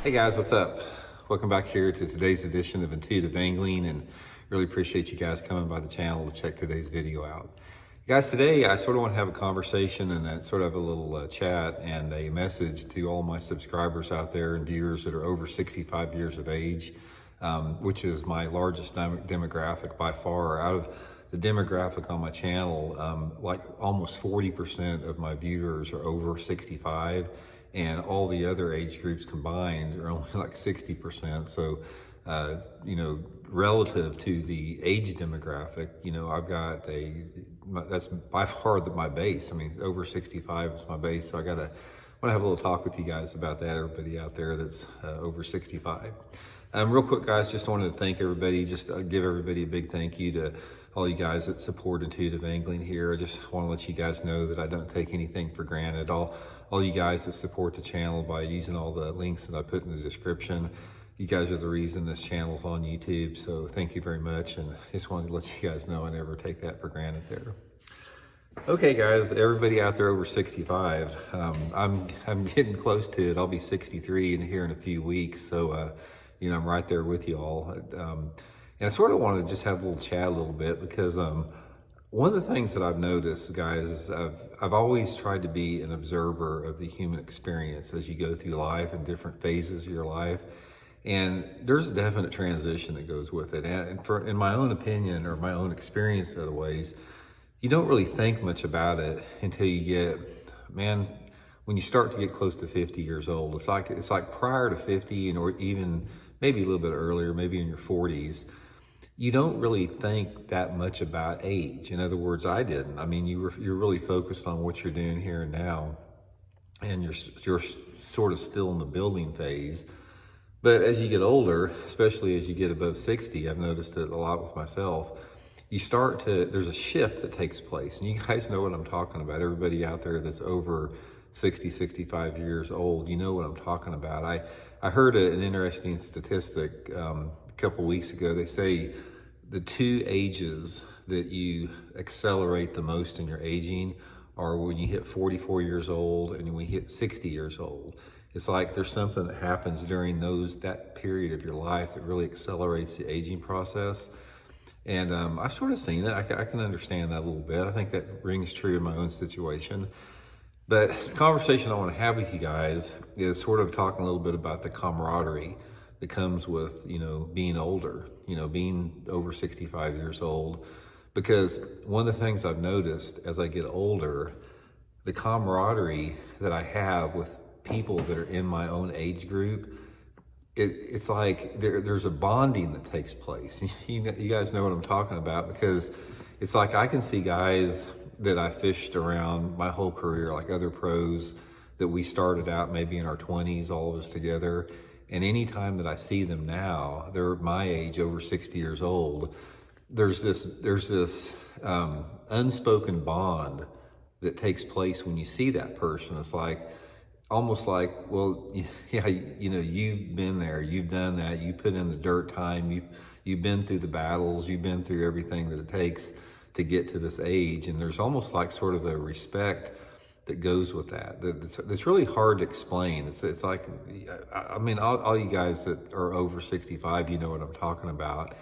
Hey guys, what's up? Welcome back here to today's edition of Intuitive Angling, and really appreciate you guys coming by the channel to check today's video out. Guys, today I sort of want to have a conversation and sort of a little chat and a message to all my subscribers out there and viewers that are over 65 years of age, which is my largest demographic by far. Out of the demographic on my channel, like almost 40% of my viewers are over 65. And all the other age groups combined are only like 60%. So, relative to the age demographic, I've got that's by far my base. I mean, over 65 is my base. So want to have a little talk with you guys about that, everybody out there that's over 65. Real quick, guys, just wanted to thank everybody, give everybody a big thank you to all you guys that support Intuitive Angling here. I just want to let you guys know that I don't take anything for granted. All you guys that support the channel by using all the links that I put in the description, you guys are the reason this channel's on YouTube. So thank you very much. And just wanted to let you guys know I never take that for granted there. Okay, guys, everybody out there over 65, I'm getting close to it. I'll be 63 here in a few weeks. So, I'm right there with you all. And I sort of wanted to just have a little chat a little bit because, one of the things that I've noticed, guys, is I've always tried to be an observer of the human experience as you go through life and different phases of your life. And there's a definite transition that goes with it. And in my own opinion, or my own experience other ways, you don't really think much about it until when you start to get close to 50 years old. It's like prior to 50 or even maybe a little bit earlier, maybe in your 40s. You don't really think that much about age. In other words, I didn't. I mean, you're really focused on what you're doing here and now, and you're sort of still in the building phase. But as you get older, especially as you get above 60, I've noticed it a lot with myself, there's a shift that takes place. And you guys know what I'm talking about. Everybody out there that's over 60, 65 years old, you know what I'm talking about. I heard an interesting statistic a couple weeks ago. They say the two ages that you accelerate the most in your aging are when you hit 44 years old and when you hit 60 years old. It's like there's something that happens during that period of your life that really accelerates the aging process. And I've sort of seen it. I can understand that a little bit. I think that rings true in my own situation. But the conversation I want to have with you guys is sort of talking a little bit about the camaraderie that comes with, being older, being over 65 years old. Because one of the things I've noticed as I get older, the camaraderie that I have with people that are in my own age group, it's like there's a bonding that takes place. You guys know what I'm talking about, because it's like I can see guys that I fished around my whole career, like other pros that we started out maybe in our 20s, all of us together. And anytime that I see them now, they're my age, over 60 years old, there's this unspoken bond that takes place when you see that person. It's almost like, well, yeah, you've been there, you've done that, you put in the dirt time, you've been through the battles, you've been through everything that it takes to get to this age. And there's almost like sort of a respect that goes with that. It's really hard to explain. It's like, I mean, all you guys that are over 65, you know what I'm talking about.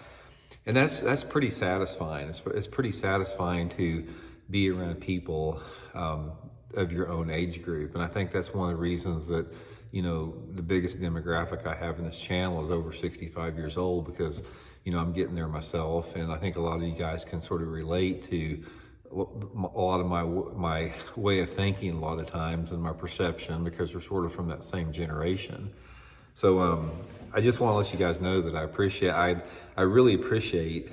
And that's pretty satisfying. It's pretty satisfying to be around people of your own age group. And I think that's one of the reasons that, the biggest demographic I have in this channel is over 65 years old, because, I'm getting there myself. And I think a lot of you guys can sort of relate to a lot of my way of thinking a lot of times, and my perception, because we're sort of from that same generation. So I just want to let you guys know that I really appreciate,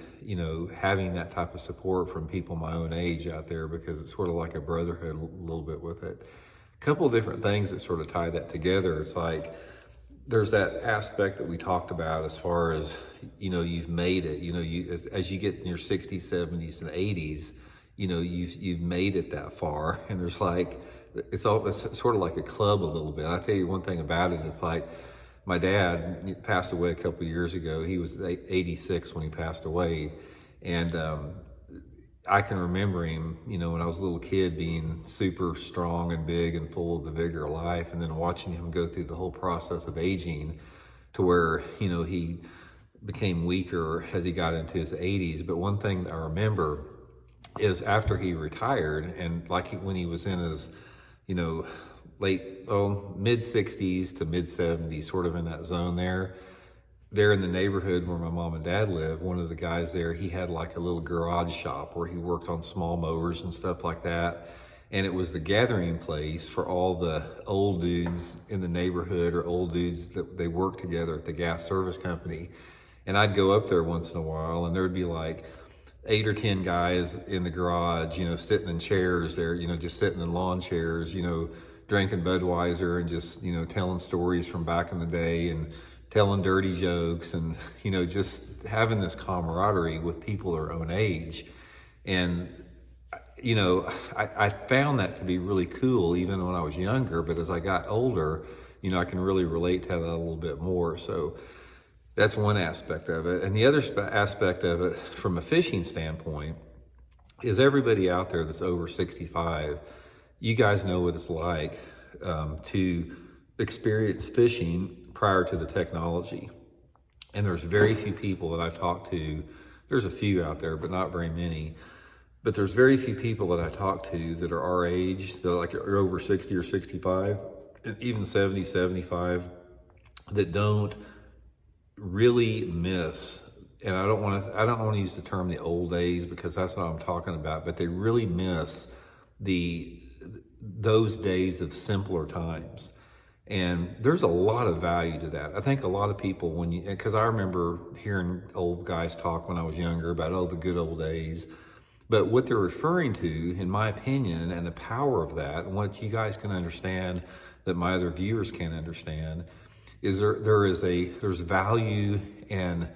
having that type of support from people my own age out there, because it's sort of like a brotherhood a little bit with it. A couple of different things that sort of tie that together. It's like there's that aspect that we talked about as far as, you've made it, as you get in your 60s, 70s, and 80s, you've made it that far. And there's it's sort of like a club a little bit. I'll tell you one thing about it. It's like my dad passed away a couple of years ago. He was 86 when he passed away. And I can remember him, when I was a little kid, being super strong and big and full of the vigor of life, and then watching him go through the whole process of aging to where, he became weaker as he got into his 80s. But one thing that I remember is after he retired, and like when he was in his, mid 60s to mid 70s, sort of in that zone there in the neighborhood where my mom and dad live, one of the guys there, he had like a little garage shop where he worked on small mowers and stuff like that. And it was the gathering place for all the old dudes in the neighborhood, or old dudes that they worked together at the gas service company. And I'd go up there once in a while, and there would be like 8 or 10 guys in the garage, sitting in chairs there, just sitting in lawn chairs, drinking Budweiser and just, telling stories from back in the day and telling dirty jokes and, just having this camaraderie with people their own age. And, I found that to be really cool even when I was younger, but as I got older, I can really relate to that a little bit more. So that's one aspect of it. And the other aspect of it from a fishing standpoint is everybody out there that's over 65, you guys know what it's like to experience fishing prior to the technology. And there's very few people that I've talked to. There's a few out there, but not very many. But there's very few people that I talk to that are our age, that are over 60 or 65, and even 70, 75, that don't really miss. And I don't want to use the term the old days, because that's not what I'm talking about, but they really miss those days of simpler times. And there's a lot of value to that. I think a lot of people, because I remember hearing old guys talk when I was younger about, the good old days. But what they're referring to, in my opinion, and the power of that, and what you guys can understand that my other viewers can't understand, is there's value, and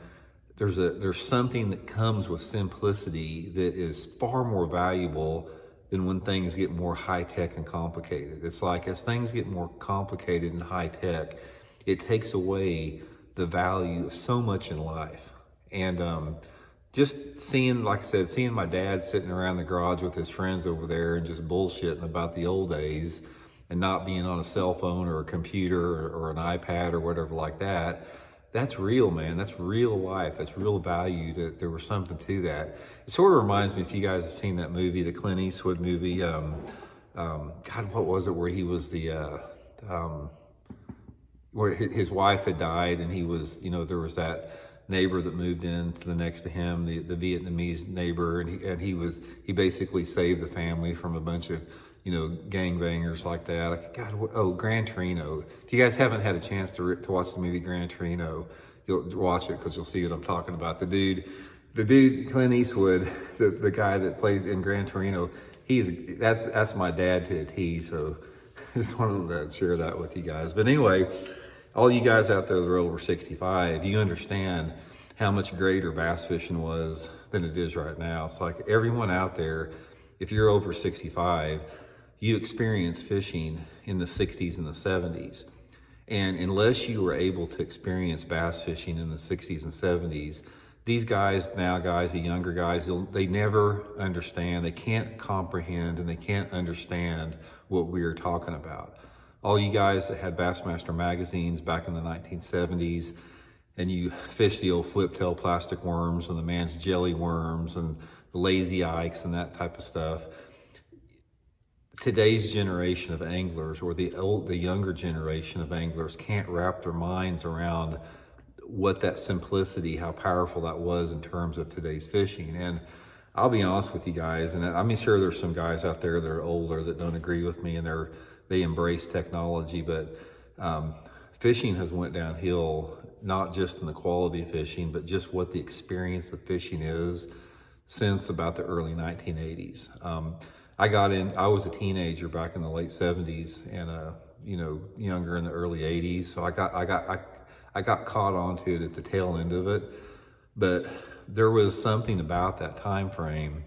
there's something that comes with simplicity that is far more valuable than when things get more high-tech and complicated. It's like as things get more complicated and high-tech, it takes away the value of so much in life. And just seeing, like I said, seeing my dad sitting around the garage with his friends over there and just bullshitting about the old days and not being on a cell phone or a computer or an iPad or whatever like that, that's real, man. That's real life. That's real value. There was something to that. It sort of reminds me, if you guys have seen that movie, the Clint Eastwood movie, God, what was it, where he was where his wife had died, and he was, there was that neighbor that moved in to the next to him, the Vietnamese neighbor, and he basically saved the family from a bunch of, gangbangers like that. God, Gran Torino. If you guys haven't had a chance to watch the movie Gran Torino, you'll watch it because you'll see what I'm talking about. The dude, Clint Eastwood, the guy that plays in Gran Torino, that's my dad to a T. So I just wanted to share that with you guys. But anyway, all you guys out there that are over 65, you understand how much greater bass fishing was than it is right now. It's like everyone out there, if you're over 65, you experience fishing in the 60s and the 70s. And unless you were able to experience bass fishing in the 60s and 70s, these guys, the younger guys, they never understand, they can't comprehend, and they can't understand what we are talking about. All you guys that had Bassmaster magazines back in the 1970s, and you fished the old flip-tail plastic worms and the man's jelly worms and the lazy ikes and that type of stuff, today's generation of anglers, or the younger generation of anglers, can't wrap their minds around what that simplicity, how powerful that was in terms of today's fishing. And I'll be honest with you guys, and I'm sure there's some guys out there that are older that don't agree with me, and they embrace technology, but fishing has went downhill, not just in the quality of fishing, but just what the experience of fishing is since about the early 1980s. I was a teenager back in the late 70s, and younger in the early 80s. So I got caught onto it at the tail end of it. But there was something about that time frame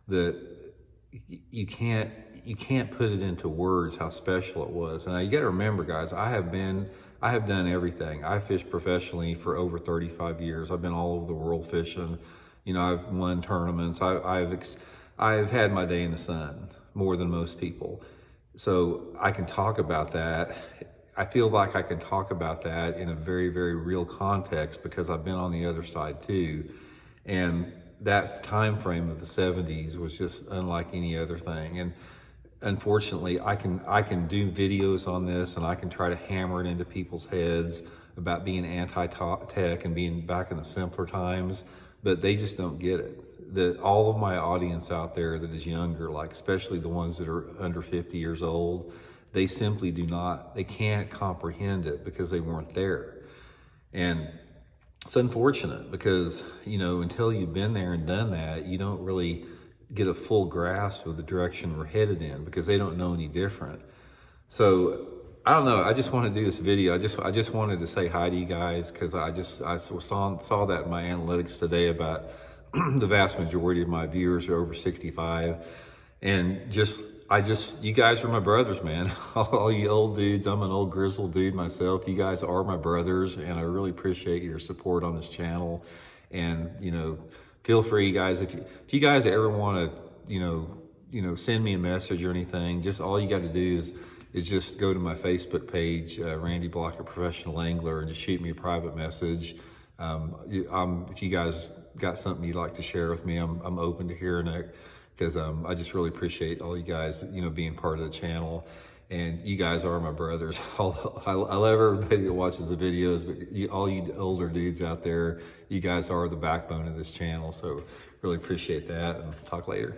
that you can't put it into words how special it was. And you got to remember, guys, I have done everything. I fished professionally for over 35 years. I've been all over the world fishing. I've won tournaments. I've had my day in the sun more than most people. So I can talk about that. I feel like I can talk about that in a very, very real context because I've been on the other side too. And that time frame of the 70s was just unlike any other thing. And unfortunately, I can do videos on this and I can try to hammer it into people's heads about being anti-tech and being back in the simpler times, but they just don't get it. All of my audience out there that is younger, like especially the ones that are under 50 years old, they simply they can't comprehend it because they weren't there. And it's unfortunate because, until you've been there and done that, you don't really get a full grasp of the direction we're headed in because they don't know any different. So I don't know. I just want to do this video. I just wanted to say hi to you guys because I saw that in my analytics today about the vast majority of my viewers are over 65, and you guys are my brothers, man. All you old dudes. I'm an old grizzled dude myself. You guys are my brothers, and I really appreciate your support on this channel. And feel free, guys, if you guys ever want to send me a message or anything, just all you got to do is just go to my Facebook page, Randy Blaukat Professional Angler, and just shoot me a private message. If you guys got something you'd like to share with me, I'm open to hearing it because I just really appreciate all you guys, being part of the channel. And you guys are my brothers. I love everybody that watches the videos, but all you older dudes out there, you guys are the backbone of this channel. So really appreciate that, and talk later.